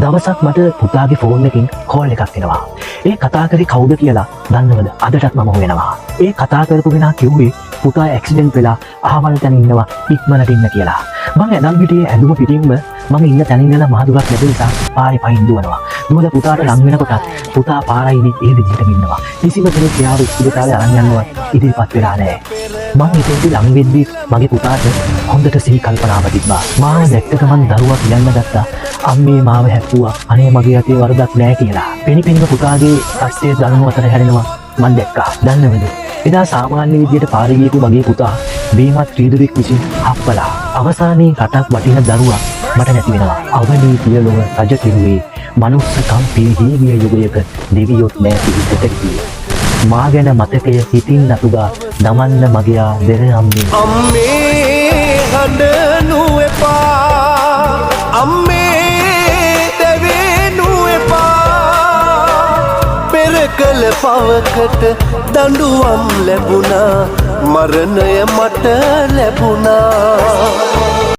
දවසක් මට පුතාගේ ෆෝන් එකකින් කෝල් එකක් එනවා. ඒ කතා කරේ කවුද කියලා දන්නවද? අදටත් මම හොයනවා. ඒ කතා කරපු කෙනා කිව්වේ පුතා ඇක්සිඩන්ට් වෙලා අහවල් තැන ඉන්නවා ඉක්මනට ඉන්න කියලා. මම එනම් හිටියේ ඇඳුම පිටින්ම මම ඉන්න තැනින් ඉඳලා මහදුරක් ලැබෙ නිසා පාරේ පයින් දුවනවා. දුවලා පුතාට ලං වෙනකොටත් පුතා පාරයි ඒ විදිහටම ඉන්නවා. කිසිම කෙනෙක් එයාව ඉස්පිරිතාලේ අරන් යන්නවත් ඉදිරිපත් වෙලා නැහැ. මම හිතේදී ලං වෙද්දී මගේ පුතාට හොඳට සිහි කල්පනාව තිබ්බා. මාව දැක්ක ගමන් දරුවා කියන්න ගත්තා අම්මේ මාව හැප්පුවා. අනේ මගේ අතේ වරදක් නැහැ කියලා. පෙනිපෙනිම පුතාගේ පස්සේ දරුණු අතර හැරෙනවා මම දැක්කා. දන්නවද? එදා සාමාන්‍ය විදියට පාරේ ගියපු මගේ පුතා බීමත් ක්‍රීඩුවෙක් විසින් හප්පලා අවසානයේ රටක් වටින දරුවා මට නැති වෙනවා. අවනී පියලොව රජ කෙරුවේ මනුස්සකම් පිළිහිවිය යුගයක දෙවියොත් නැති හිතකී. මා ගැන මතකය හිතින් නතුගා දමන්න මගයා දෙර අම්මේ. අම්මේ හඬනු එපා අම්මේ දෙවෙනු එපා පෙර කළ පවකට දඬුවම් ලැබුණා මරණය මට ලැබුණා